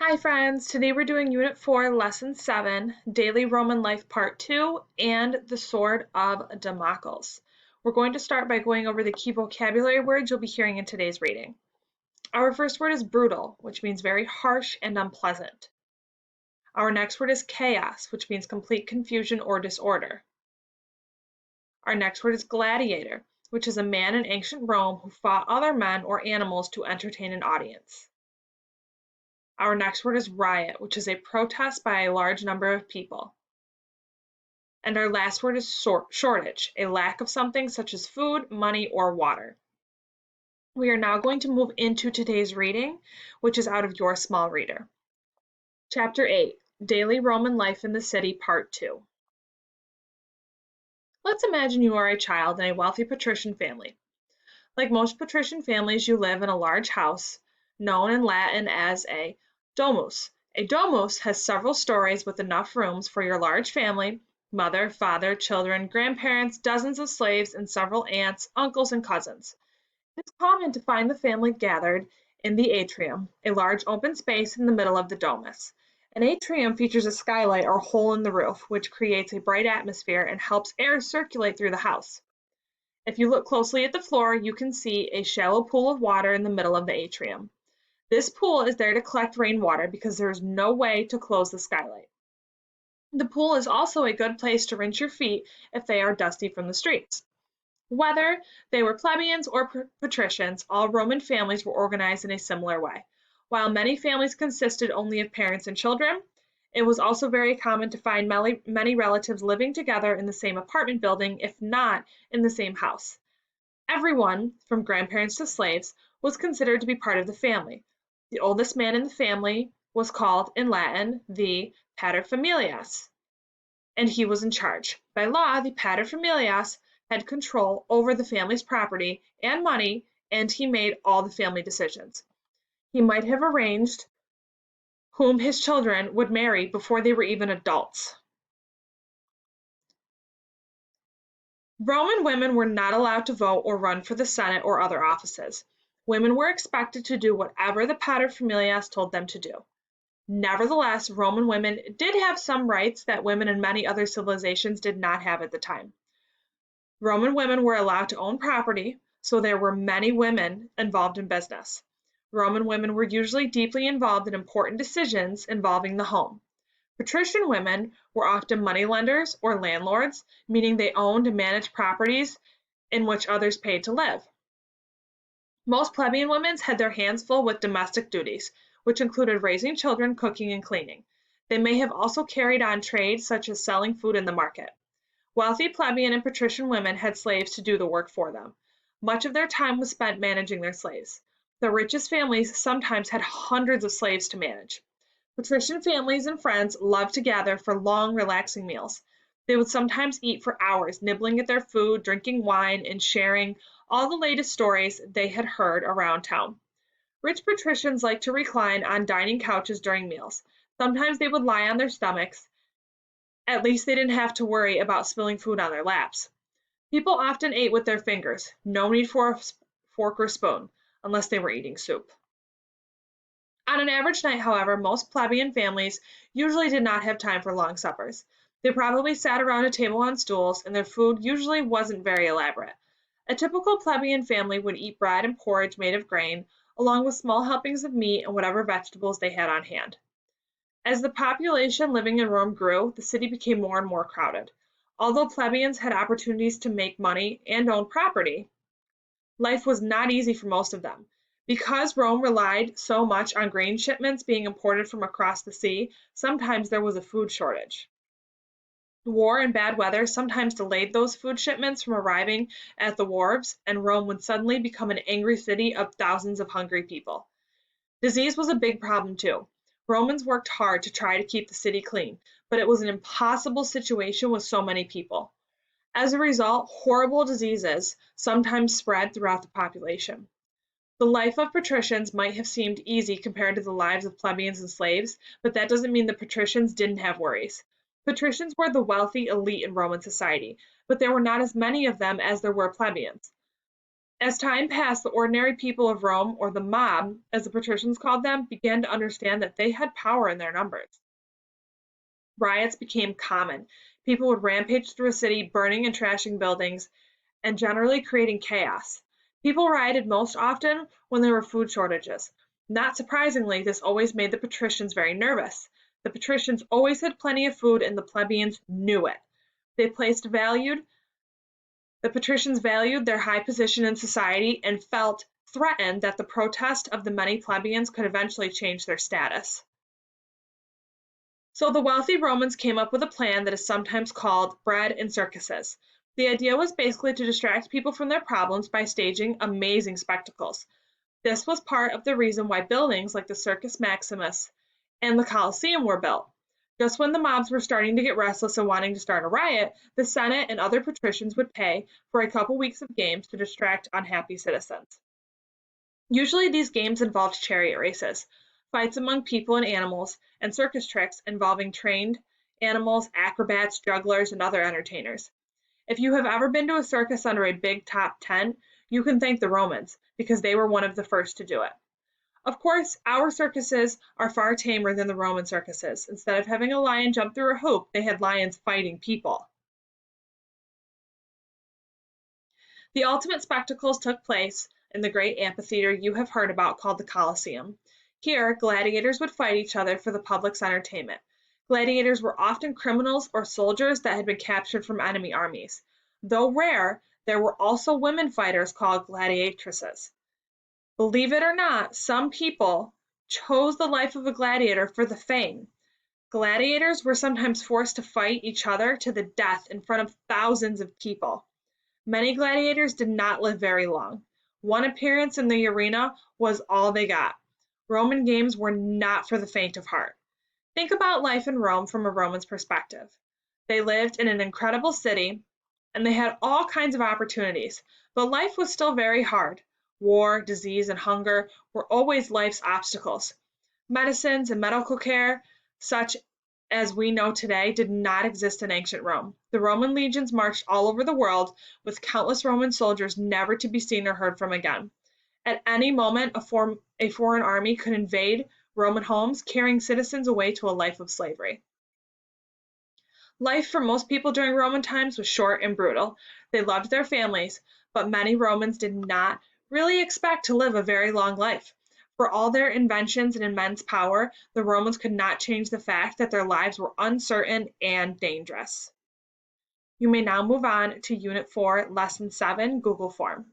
Hi friends, today we're doing Unit 4, Lesson 7, Daily Roman Life Part 2, and the Sword of Damocles. We're going to start by going over the key vocabulary words you'll be hearing in today's reading. Our first word is brutal, which means very harsh and unpleasant. Our next word is chaos, which means complete confusion or disorder. Our next word is gladiator, which is a man in ancient Rome who fought other men or animals to entertain an audience. Our next word is riot, which is a protest by a large number of people. And our last word is shortage, a lack of something such as food, money, or water. We are now going to move into today's reading, which is out of your small reader. Chapter 8, Daily Roman Life in the City, Part 2. Let's imagine you are a child in a wealthy patrician family. Like most patrician families, you live in a large house, known in Latin as a domus. A domus has several stories with enough rooms for your large family, mother, father, children, grandparents, dozens of slaves, and several aunts, uncles, and cousins. It's common to find the family gathered in the atrium, a large open space in the middle of the domus. An atrium features a skylight or hole in the roof, which creates a bright atmosphere and helps air circulate through the house. If you look closely at the floor, you can see a shallow pool of water in the middle of the atrium. This pool is there to collect rainwater because there is no way to close the skylight. The pool is also a good place to rinse your feet if they are dusty from the streets. Whether they were plebeians or patricians, all Roman families were organized in a similar way. While many families consisted only of parents and children, it was also very common to find many relatives living together in the same apartment building, if not in the same house. Everyone, from grandparents to slaves, was considered to be part of the family. The oldest man in the family was called, in Latin, the paterfamilias, and he was in charge. By law, the paterfamilias had control over the family's property and money, and he made all the family decisions. He might have arranged whom his children would marry before they were even adults. Roman women were not allowed to vote or run for the Senate or other offices. Women were expected to do whatever the paterfamilias told them to do. Nevertheless, Roman women did have some rights that women in many other civilizations did not have at the time. Roman women were allowed to own property, so there were many women involved in business. Roman women were usually deeply involved in important decisions involving the home. Patrician women were often moneylenders or landlords, meaning they owned and managed properties in which others paid to live. Most plebeian women had their hands full with domestic duties, which included raising children, cooking, and cleaning. They may have also carried on trades such as selling food in the market. Wealthy plebeian and patrician women had slaves to do the work for them. Much of their time was spent managing their slaves. The richest families sometimes had hundreds of slaves to manage. Patrician families and friends loved to gather for long, relaxing meals. They would sometimes eat for hours, nibbling at their food, drinking wine, and sharing all the latest stories they had heard around town. Rich patricians liked to recline on dining couches during meals. Sometimes they would lie on their stomachs. At least they didn't have to worry about spilling food on their laps. People often ate with their fingers, no need for a fork or spoon, unless they were eating soup. On an average night, however, most plebeian families usually did not have time for long suppers. They probably sat around a table on stools, and their food usually wasn't very elaborate. A typical plebeian family would eat bread and porridge made of grain, along with small helpings of meat and whatever vegetables they had on hand. As the population living in Rome grew, the city became more and more crowded. Although plebeians had opportunities to make money and own property, life was not easy for most of them. Because Rome relied so much on grain shipments being imported from across the sea, sometimes there was a food shortage. War and bad weather sometimes delayed those food shipments from arriving at the wharves, and Rome would suddenly become an angry city of thousands of hungry people. Disease was a big problem too. Romans worked hard to try to keep the city clean, but it was an impossible situation with so many people. As a result, horrible diseases sometimes spread throughout the population. The life of patricians might have seemed easy compared to the lives of plebeians and slaves, but that doesn't mean the patricians didn't have worries. Patricians were the wealthy elite in Roman society, but there were not as many of them as there were plebeians. As time passed, the ordinary people of Rome, or the mob, as the patricians called them, began to understand that they had power in their numbers. Riots became common. People would rampage through a city, burning and trashing buildings, and generally creating chaos. People rioted most often when there were food shortages. Not surprisingly, this always made the patricians very nervous. The patricians always had plenty of food, and the plebeians knew it. They placed valued The patricians valued their high position in society and felt threatened that the protest of the many plebeians could eventually change their status. So the wealthy Romans came up with a plan that is sometimes called bread and circuses. The idea was basically to distract people from their problems by staging amazing spectacles. This was part of the reason why buildings like the Circus Maximus and the Colosseum were built. Just when the mobs were starting to get restless and wanting to start a riot, the Senate and other patricians would pay for a couple weeks of games to distract unhappy citizens. Usually these games involved chariot races, fights among people and animals, and circus tricks involving trained animals, acrobats, jugglers, and other entertainers. If you have ever been to a circus under a big top tent, you can thank the Romans, because they were one of the first to do it. Of course, our circuses are far tamer than the Roman circuses. Instead of having a lion jump through a hoop, they had lions fighting people. The ultimate spectacles took place in the great amphitheater you have heard about called the Colosseum. Here, gladiators would fight each other for the public's entertainment. Gladiators were often criminals or soldiers that had been captured from enemy armies. Though rare, there were also women fighters called gladiatrices. Believe it or not, some people chose the life of a gladiator for the fame. Gladiators were sometimes forced to fight each other to the death in front of thousands of people. Many gladiators did not live very long. One appearance in the arena was all they got. Roman games were not for the faint of heart. Think about life in Rome from a Roman's perspective. They lived in an incredible city and they had all kinds of opportunities, but life was still very hard. War, disease, and hunger were always life's obstacles. Medicines and medical care, such as we know today, did not exist in ancient Rome. The Roman legions marched all over the world, with countless Roman soldiers never to be seen or heard from again. At any moment, a foreign army could invade Roman homes, carrying citizens away to a life of slavery. Life for most people during Roman times was short and brutal. They loved their families, but many Romans did not really expect to live a very long life. For all their inventions and immense power, the Romans could not change the fact that their lives were uncertain and dangerous. You may now move on to Unit 4, Lesson 7, Google Form.